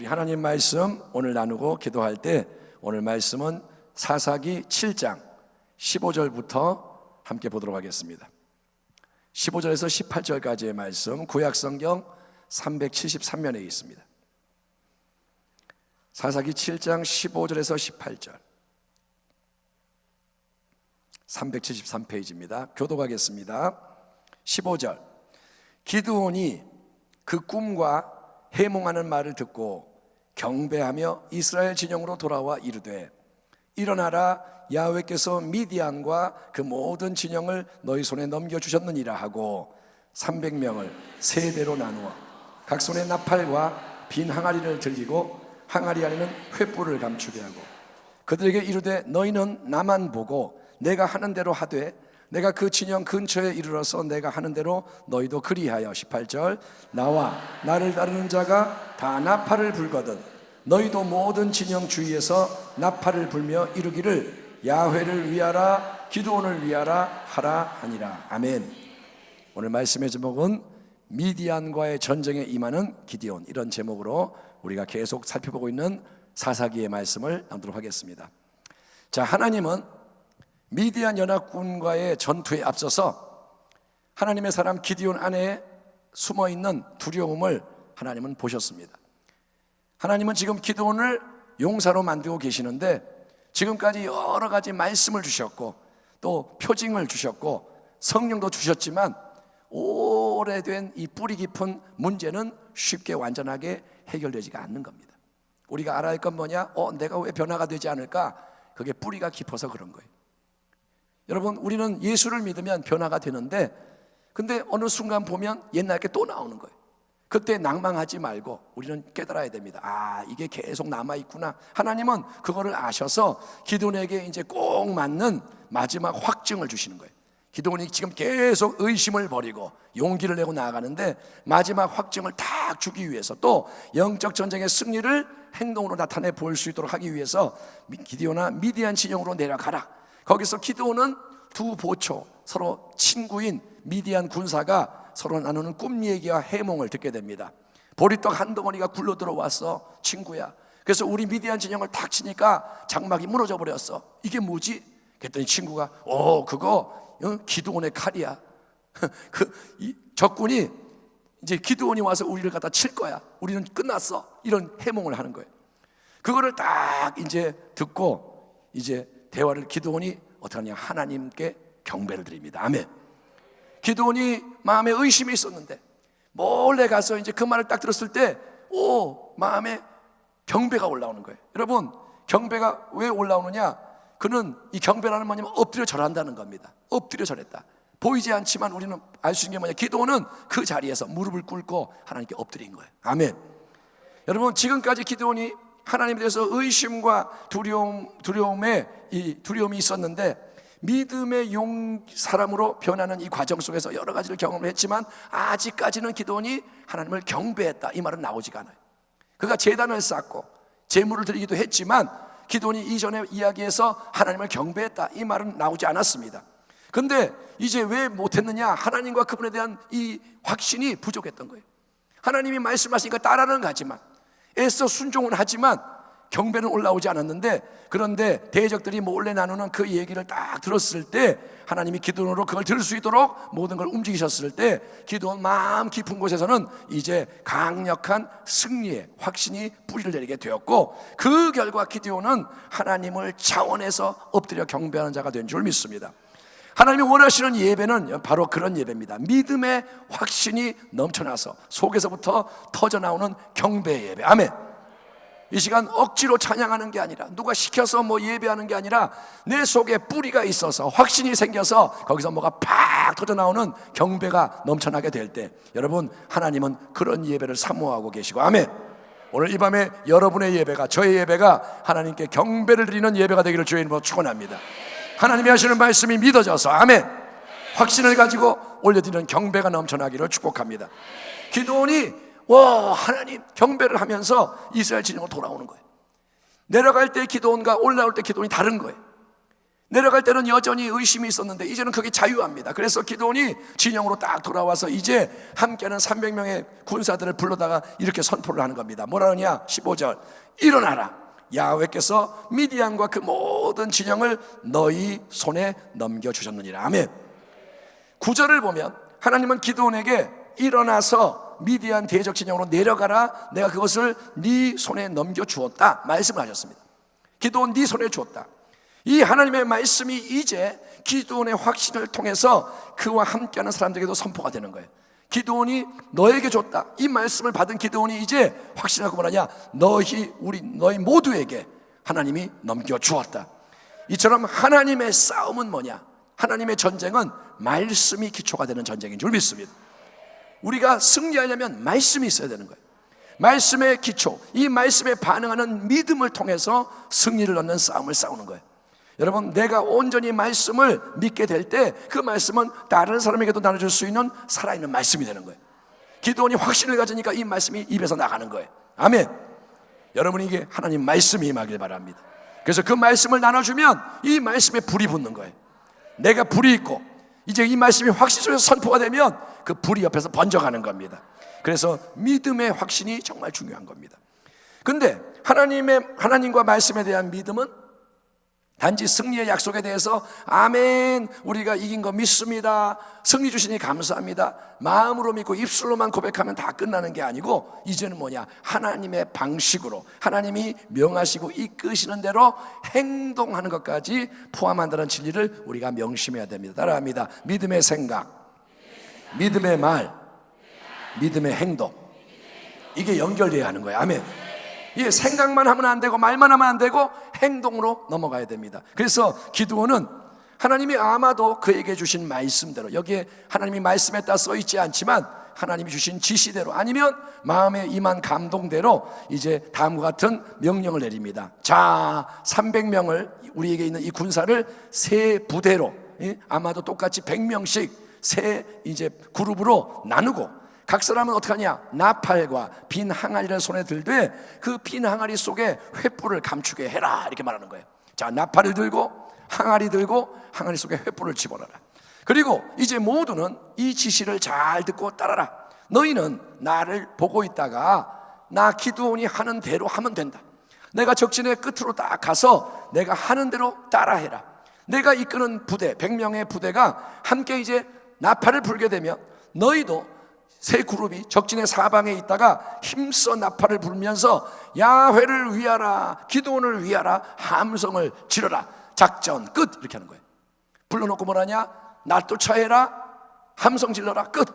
하나님 말씀 오늘 나누고 기도할 때 오늘 말씀은 사사기 7장 15절부터 함께 보도록 하겠습니다. 15절에서 18절까지의 말씀 구약성경 373면에 있습니다. 사사기 7장 15절에서 18절 373페이지입니다. 교독하겠습니다. 15절 기드온이 그 꿈과 해몽하는 말을 듣고 경배하며 이스라엘 진영으로 돌아와 이르되 일어나라 야훼께서 미디안과 그 모든 진영을 너희 손에 넘겨주셨느니라 하고 300명을 세 대로 나누어 각 손에 나팔과 빈 항아리를 들기고 항아리 안에는 횃불을 감추게 하고 그들에게 이르되 너희는 나만 보고 내가 하는 대로 하되 내가 그 진영 근처에 이르러서 내가 하는 대로 너희도 그리하여 18절 나와 나를 따르는 자가 다 나팔을 불거든 너희도 모든 진영 주위에서 나팔을 불며 이르기를 야훼를 위하라 기드온을 위하라 하라 하니라. 아멘. 오늘 말씀의 제목은 미디안과의 전쟁에 임하는 기드온, 이런 제목으로 우리가 계속 살펴보고 있는 사사기의 말씀을 나누도록 하겠습니다. 자, 하나님은 미디안 연합군과의 전투에 앞서서 하나님의 사람 기드온 안에 숨어있는 두려움을 하나님은 보셨습니다. 하나님은 지금 기드온을 용사로 만들고 계시는데 지금까지 여러 가지 말씀을 주셨고 또 표징을 주셨고 성령도 주셨지만 오래된 이 뿌리 깊은 문제는 쉽게 완전하게 해결되지가 않는 겁니다. 우리가 알아야 할 건 뭐냐? 내가 왜 변화가 되지 않을까? 그게 뿌리가 깊어서 그런 거예요. 여러분, 우리는 예수를 믿으면 변화가 되는데 근데 어느 순간 보면 옛날 게 또 나오는 거예요. 그때 낭망하지 말고 우리는 깨달아야 됩니다. 이게 계속 남아있구나. 하나님은 그거를 아셔서 기드온에게 이제 꼭 맞는 마지막 확증을 주시는 거예요. 기드온이 지금 계속 의심을 버리고 용기를 내고 나아가는데 마지막 확증을 딱 주기 위해서 또 영적 전쟁의 승리를 행동으로 나타내 보일 수 있도록 하기 위해서 기드온아 미디안 진영으로 내려가라. 거기서 기드온은 두 보초 서로 친구인 미디안 군사가 서로 나누는 꿈 얘기와 해몽을 듣게 됩니다. 보리떡 한 덩어리가 굴러 들어왔어 친구야. 그래서 우리 미디안 진영을 탁 치니까 장막이 무너져 버렸어. 이게 뭐지? 그랬더니 친구가 그거 기드온의 칼이야. 적군이 이제 기드온이 와서 우리를 갖다 칠 거야. 우리는 끝났어. 이런 해몽을 하는 거예요. 그거를 딱 이제 듣고 이제 대화를 기드온이 어떻게 하냐? 하나님께 경배를 드립니다. 아멘. 기드온이 마음에 의심이 있었는데 몰래 가서 이제 그 말을 딱 들었을 때 마음에 경배가 올라오는 거예요. 여러분, 경배가 왜 올라오느냐? 그는 이 경배라는 뭐냐면 엎드려 절한다는 겁니다. 엎드려 절했다. 보이지 않지만 우리는 알 수 있는 게 뭐냐? 기드온은 그 자리에서 무릎을 꿇고 하나님께 엎드린 거예요. 아멘. 여러분, 지금까지 기드온이 하나님에 대해서 의심과 두려움이 있었는데 믿음의 사람으로 변하는 이 과정 속에서 여러 가지를 경험을 했지만 아직까지는 기드온이 하나님을 경배했다 이 말은 나오지가 않아요. 그가 제단을 쌓고 제물을 드리기도 했지만 기드온이 이전에 이야기에서 하나님을 경배했다 이 말은 나오지 않았습니다. 근데 이제 왜 못했느냐? 하나님과 그분에 대한 이 확신이 부족했던 거예요. 하나님이 말씀하시니까 따라는 가지만 애써 순종은 하지만 경배는 올라오지 않았는데 그런데 대적들이 몰래 나누는 그 얘기를 딱 들었을 때 하나님이 기드온으로 그걸 들을 수 있도록 모든 걸 움직이셨을 때 기드온 마음 깊은 곳에서는 이제 강력한 승리의 확신이 뿌리를 내리게 되었고 그 결과 기드온은 하나님을 차원에서 엎드려 경배하는 자가 된 줄 믿습니다. 하나님이 원하시는 예배는 바로 그런 예배입니다. 믿음의 확신이 넘쳐나서 속에서부터 터져나오는 경배 예배. 아멘. 이 시간 억지로 찬양하는 게 아니라 누가 시켜서 예배하는 게 아니라 내 속에 뿌리가 있어서 확신이 생겨서 거기서 뭐가 팍 터져나오는 경배가 넘쳐나게 될 때 여러분, 하나님은 그런 예배를 사모하고 계시고 아멘. 오늘 이 밤에 여러분의 예배가, 저의 예배가 하나님께 경배를 드리는 예배가 되기를 주의 이름으로 축원합니다. 하나님이 하시는 말씀이 믿어져서 아멘, 확신을 가지고 올려드리는 경배가 넘쳐나기를 축복합니다. 기드온이 하나님 경배를 하면서 이스라엘 진영으로 돌아오는 거예요. 내려갈 때 기드온과 올라올 때 기드온이 다른 거예요. 내려갈 때는 여전히 의심이 있었는데 이제는 그게 자유합니다. 그래서 기드온이 진영으로 딱 돌아와서 이제 함께하는 300명의 군사들을 불러다가 이렇게 선포를 하는 겁니다. 뭐라 하느냐? 15절, 일어나라, 야훼께서 미디안과 그 모든 진영을 너희 손에 넘겨주셨느니라. 아멘. 9절을 보면 하나님은 기드온에게 일어나서 미디안 대적 진영으로 내려가라, 내가 그것을 네 손에 넘겨주었다 말씀을 하셨습니다. 기드온 네 손에 주었다. 이 하나님의 말씀이 이제 기드온의 확신을 통해서 그와 함께하는 사람들에게도 선포가 되는 거예요. 기드온이 너에게 줬다, 이 말씀을 받은 기드온이 이제 확신하고 뭐라냐? 너희 모두에게 하나님이 넘겨주었다. 이처럼 하나님의 싸움은 뭐냐? 하나님의 전쟁은 말씀이 기초가 되는 전쟁인 줄 믿습니다. 우리가 승리하려면 말씀이 있어야 되는 거예요. 말씀의 기초, 이 말씀에 반응하는 믿음을 통해서 승리를 얻는 싸움을 싸우는 거예요. 여러분, 내가 온전히 말씀을 믿게 될 때 그 말씀은 다른 사람에게도 나눠줄 수 있는 살아있는 말씀이 되는 거예요. 기드온이 확신을 가지니까 이 말씀이 입에서 나가는 거예요. 아멘. 여러분에게 하나님 말씀이 임하길 바랍니다. 그래서 그 말씀을 나눠주면 이 말씀에 불이 붙는 거예요. 내가 불이 있고 이제 이 말씀이 확신 속에서 선포가 되면 그 불이 옆에서 번져가는 겁니다. 그래서 믿음의 확신이 정말 중요한 겁니다. 근데 하나님과 말씀에 대한 믿음은 단지 승리의 약속에 대해서 아멘, 우리가 이긴 거 믿습니다, 승리 주시니 감사합니다, 마음으로 믿고 입술로만 고백하면 다 끝나는 게 아니고 이제는 뭐냐? 하나님의 방식으로 하나님이 명하시고 이끄시는 대로 행동하는 것까지 포함한다는 진리를 우리가 명심해야 됩니다. 따라합니다. 믿음의 생각, 믿음의 말, 믿음의 행동, 이게 연결돼야 하는 거예요. 아멘. 예, 생각만 하면 안 되고 말만 하면 안 되고 행동으로 넘어가야 됩니다. 그래서 기드온은 하나님이 아마도 그에게 주신 말씀대로, 여기에 하나님이 말씀에 따라 써있지 않지만 하나님이 주신 지시대로 아니면 마음에 임한 감동대로 이제 다음과 같은 명령을 내립니다. 자, 300명을 우리에게 있는 이 군사를 세 부대로, 아마도 똑같이 100명씩 세 이제 그룹으로 나누고 각 사람은 어떻게 하냐? 나팔과 빈 항아리를 손에 들되 그 빈 항아리 속에 횃불을 감추게 해라, 이렇게 말하는 거예요. 자, 나팔을 들고 항아리 들고 항아리 속에 횃불을 집어넣어라. 그리고 이제 모두는 이 지시를 잘 듣고 따라라. 너희는 나를 보고 있다가 나 기드온이 하는 대로 하면 된다. 내가 적진의 끝으로 딱 가서 내가 하는 대로 따라해라. 내가 이끄는 부대, 100명의 부대가 함께 이제 나팔을 불게 되면 너희도 세 그룹이 적진의 사방에 있다가 힘써 나팔을 불면서 야훼를 위하라, 기드온을 위하라 함성을 지르라. 작전 끝, 이렇게 하는 거예요. 불러놓고 뭐라냐? 나 쫓아해라, 함성 질러라, 끝.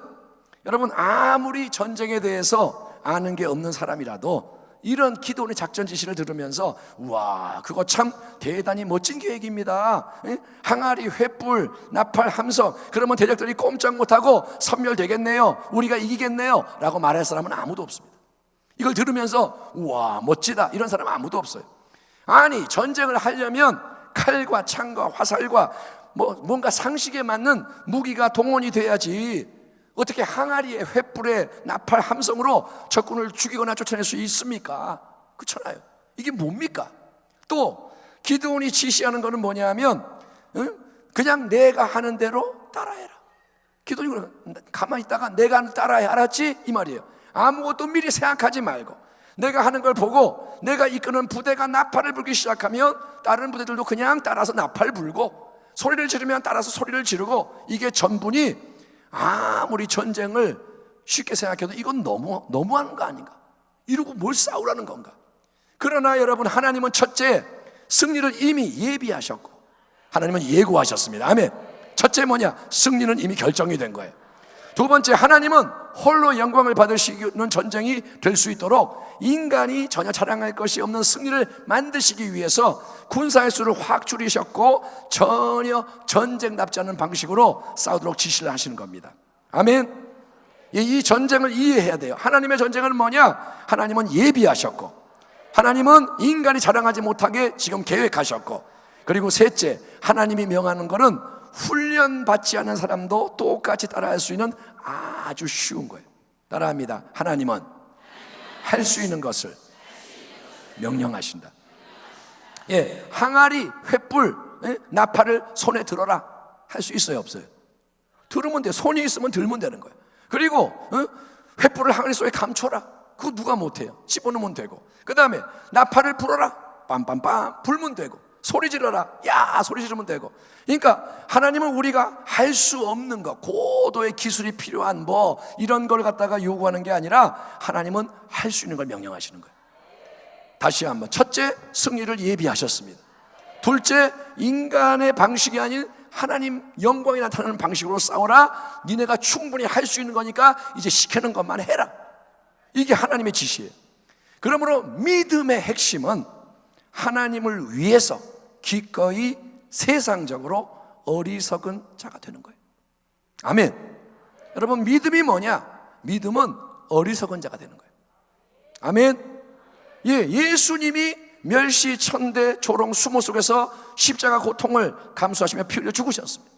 여러분, 아무리 전쟁에 대해서 아는 게 없는 사람이라도 이런 기드온의 작전 지시를 들으면서 우와, 그거 참 대단히 멋진 계획입니다. 항아리, 횃불, 나팔, 함성, 그러면 대적들이 꼼짝 못하고 섬멸되겠네요, 우리가 이기겠네요 라고 말할 사람은 아무도 없습니다. 이걸 들으면서 우와, 멋지다, 이런 사람 아무도 없어요. 아니, 전쟁을 하려면 칼과 창과 화살과 뭔가 상식에 맞는 무기가 동원이 돼야지 어떻게 항아리에 횃불에 나팔 함성으로 적군을 죽이거나 쫓아낼 수 있습니까? 그렇잖아요. 이게 뭡니까? 또 기드온이 지시하는 것은 뭐냐면 그냥 내가 하는 대로 따라해라. 기드온이 가만히 있다가 내가 따라해, 알았지? 이 말이에요. 아무것도 미리 생각하지 말고 내가 하는 걸 보고 내가 이끄는 부대가 나팔을 불기 시작하면 다른 부대들도 그냥 따라서 나팔 불고 소리를 지르면 따라서 소리를 지르고, 이게 전분이 아무리 전쟁을 쉽게 생각해도 이건 너무하는 거 아닌가? 이러고 뭘 싸우라는 건가? 그러나 여러분, 하나님은 첫째, 승리를 이미 예비하셨고 하나님은 예고하셨습니다. 아멘. 첫째 뭐냐? 승리는 이미 결정이 된 거예요. 두 번째, 하나님은 홀로 영광을 받으시는 전쟁이 될 수 있도록 인간이 전혀 자랑할 것이 없는 승리를 만드시기 위해서 군사의 수를 확 줄이셨고 전혀 전쟁답지 않은 방식으로 싸우도록 지시를 하시는 겁니다. 아멘. 이 전쟁을 이해해야 돼요. 하나님의 전쟁은 뭐냐? 하나님은 예비하셨고 하나님은 인간이 자랑하지 못하게 지금 계획하셨고, 그리고 셋째, 하나님이 명하는 것은 훈련받지 않은 사람도 똑같이 따라할 수 있는 아주 쉬운 거예요. 따라합니다. 하나님은 할 수 있는 것을 명령하신다. 예, 항아리, 횃불, 나팔을 손에 들어라 할 수 있어요, 없어요? 들으면 돼. 손이 있으면 들면 되는 거예요. 그리고 횃불을 항아리 속에 감춰라. 그거 누가 못해요? 집어넣으면 되고. 그 다음에 나팔을 불어라. 빰빰빰 불면 되고. 소리 질러라. 야 소리 지르면 되고. 그러니까 하나님은 우리가 할 수 없는 것, 고도의 기술이 필요한 뭐 이런 걸 갖다가 요구하는 게 아니라 하나님은 할 수 있는 걸 명령하시는 거예요. 다시 한번, 첫째, 승리를 예비하셨습니다. 둘째, 인간의 방식이 아닌 하나님 영광이 나타나는 방식으로 싸워라. 니네가 충분히 할 수 있는 거니까 이제 시키는 것만 해라. 이게 하나님의 지시예요. 그러므로 믿음의 핵심은 하나님을 위해서 기꺼이 세상적으로 어리석은 자가 되는 거예요. 아멘. 여러분, 믿음이 뭐냐? 믿음은 어리석은 자가 되는 거예요. 아멘. 예수님이 멸시, 천대, 조롱, 수모 속에서 십자가 고통을 감수하시며 피 흘려 죽으셨습니다.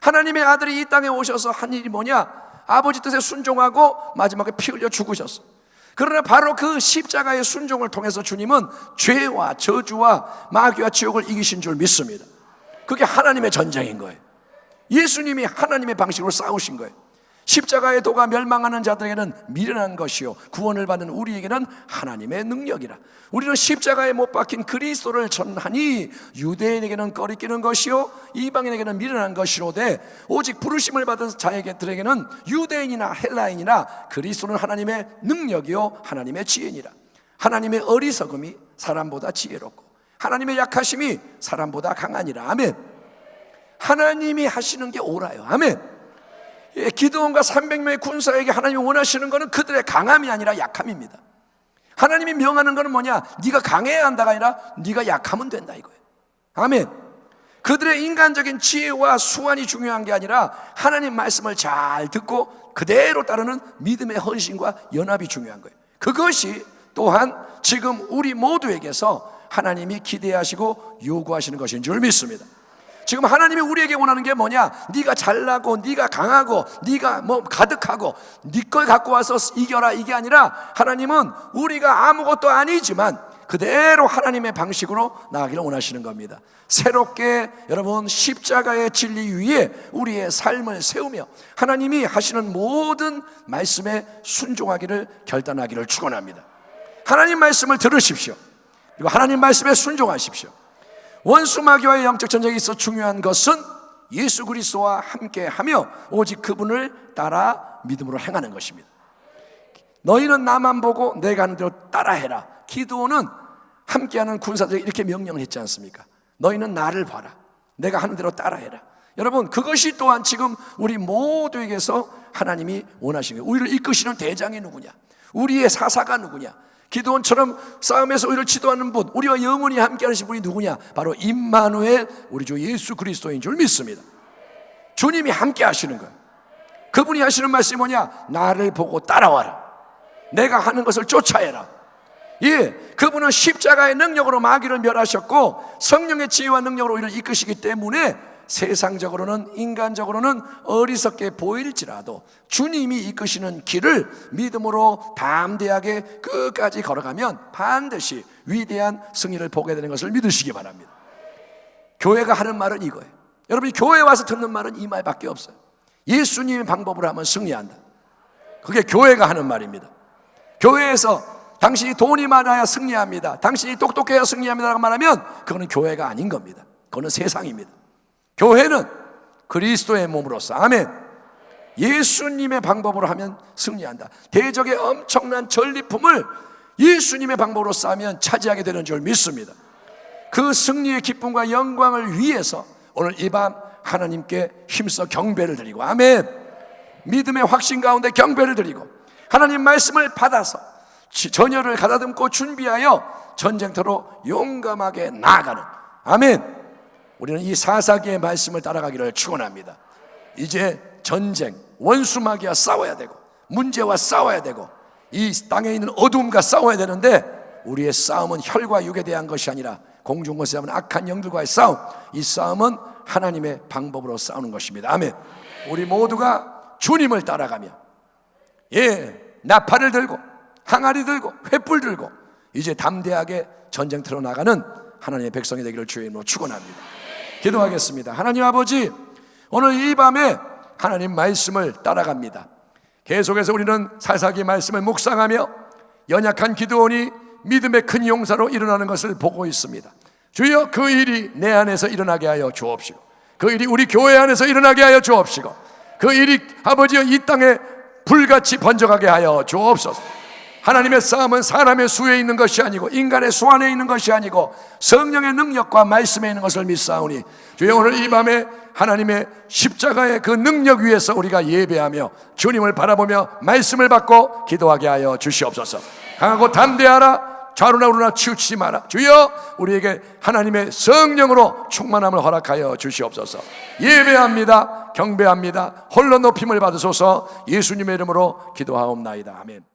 하나님의 아들이 이 땅에 오셔서 한 일이 뭐냐? 아버지 뜻에 순종하고 마지막에 피 흘려 죽으셨어요. 그러나 바로 그 십자가의 순종을 통해서 주님은 죄와 저주와 마귀와 지옥을 이기신 줄 믿습니다. 그게 하나님의 전쟁인 거예요. 예수님이 하나님의 방식으로 싸우신 거예요. 십자가의 도가 멸망하는 자들에게는 미련한 것이요 구원을 받는 우리에게는 하나님의 능력이라. 우리는 십자가에 못 박힌 그리스도를 전하니 유대인에게는 꺼리끼는 것이요 이방인에게는 미련한 것이로되 오직 부르심을 받은 자에게들에게는 유대인이나 헬라인이나 그리스도는 하나님의 능력이요 하나님의 지혜니라. 하나님의 어리석음이 사람보다 지혜롭고 하나님의 약하심이 사람보다 강하니라. 아멘. 하나님이 하시는 게 옳아요. 아멘. 기드온과 300명의 군사에게 하나님이 원하시는 것은 그들의 강함이 아니라 약함입니다. 하나님이 명하는 것은 뭐냐? 네가 강해야 한다가 아니라 네가 약하면 된다 이거예요. 아멘. 그들의 인간적인 지혜와 수완이 중요한 게 아니라 하나님 말씀을 잘 듣고 그대로 따르는 믿음의 헌신과 연합이 중요한 거예요. 그것이 또한 지금 우리 모두에게서 하나님이 기대하시고 요구하시는 것인 줄 믿습니다. 지금 하나님이 우리에게 원하는 게 뭐냐? 네가 잘나고 네가 강하고 네가 뭐 가득하고 네 걸 갖고 와서 이겨라 이게 아니라 하나님은 우리가 아무것도 아니지만 그대로 하나님의 방식으로 나아가기를 원하시는 겁니다. 새롭게 여러분 십자가의 진리 위에 우리의 삶을 세우며 하나님이 하시는 모든 말씀에 순종하기를 결단하기를 축원합니다. 하나님 말씀을 들으십시오. 그리고 하나님 말씀에 순종하십시오. 원수 마귀와의 영적 전쟁에 있어 중요한 것은 예수 그리스도와 함께하며 오직 그분을 따라 믿음으로 행하는 것입니다. 너희는 나만 보고 내가 하는 대로 따라해라. 기드온은 함께하는 군사들에게 이렇게 명령을 했지 않습니까? 너희는 나를 봐라. 내가 하는 대로 따라해라. 여러분, 그것이 또한 지금 우리 모두에게서 하나님이 원하시는 거예요. 우리를 이끄시는 대장이 누구냐? 우리의 사사가 누구냐? 기드온처럼 싸움에서 우리를 지도하는 분, 우리와 영원히 함께 하시는 분이 누구냐? 바로 임마누엘, 우리 주 예수 그리스도인 줄 믿습니다. 주님이 함께 하시는 거예요. 그분이 하시는 말씀이 뭐냐? 나를 보고 따라와라. 내가 하는 것을 쫓아해라. 그분은 십자가의 능력으로 마귀를 멸하셨고 성령의 지혜와 능력으로 우리를 이끄시기 때문에 세상적으로는 인간적으로는 어리석게 보일지라도 주님이 이끄시는 길을 믿음으로 담대하게 끝까지 걸어가면 반드시 위대한 승리를 보게 되는 것을 믿으시기 바랍니다. 교회가 하는 말은 이거예요. 여러분이 교회에 와서 듣는 말은 이 말밖에 없어요. 예수님의 방법으로 하면 승리한다. 그게 교회가 하는 말입니다. 교회에서 당신이 돈이 많아야 승리합니다, 당신이 똑똑해야 승리합니다 라고 말하면 그거는 교회가 아닌 겁니다. 그거는 세상입니다. 교회는 그리스도의 몸으로서, 아멘, 예수님의 방법으로 하면 승리한다. 대적의 엄청난 전리품을 예수님의 방법으로 쌓으면 차지하게 되는 줄 믿습니다. 그 승리의 기쁨과 영광을 위해서 오늘 이 밤 하나님께 힘써 경배를 드리고, 아멘, 믿음의 확신 가운데 경배를 드리고 하나님 말씀을 받아서 전열을 가다듬고 준비하여 전쟁터로 용감하게 나아가는, 아멘, 우리는 이 사사기의 말씀을 따라가기를 축원합니다. 이제 전쟁, 원수 마귀와 싸워야 되고 문제와 싸워야 되고 이 땅에 있는 어둠과 싸워야 되는데 우리의 싸움은 혈과 육에 대한 것이 아니라 공중권세 잡은 악한 영들과의 싸움, 이 싸움은 하나님의 방법으로 싸우는 것입니다. 아멘. 우리 모두가 주님을 따라가며 나팔을 들고 항아리 들고 횃불 들고 이제 담대하게 전쟁터로 나가는 하나님의 백성이 되기를 주의 이름으로 축원합니다. 기도하겠습니다. 하나님 아버지, 오늘 이 밤에 하나님 말씀을 따라갑니다. 계속해서 우리는 사사기 말씀을 묵상하며 연약한 기드온이 믿음의 큰 용사로 일어나는 것을 보고 있습니다. 주여, 그 일이 내 안에서 일어나게 하여 주옵시고, 그 일이 우리 교회 안에서 일어나게 하여 주옵시고, 그 일이 아버지여 이 땅에 불같이 번져가게 하여 주옵소서. 하나님의 싸움은 사람의 수에 있는 것이 아니고 인간의 수 안에 있는 것이 아니고 성령의 능력과 말씀에 있는 것을 믿사오니, 주여, 오늘 이 밤에 하나님의 십자가의 그 능력 위에서 우리가 예배하며 주님을 바라보며 말씀을 받고 기도하게 하여 주시옵소서. 강하고 담대하라. 좌로나 우로나 치우치지 마라. 주여, 우리에게 하나님의 성령으로 충만함을 허락하여 주시옵소서. 예배합니다. 경배합니다. 홀로 높임을 받으소서. 예수님의 이름으로 기도하옵나이다. 아멘.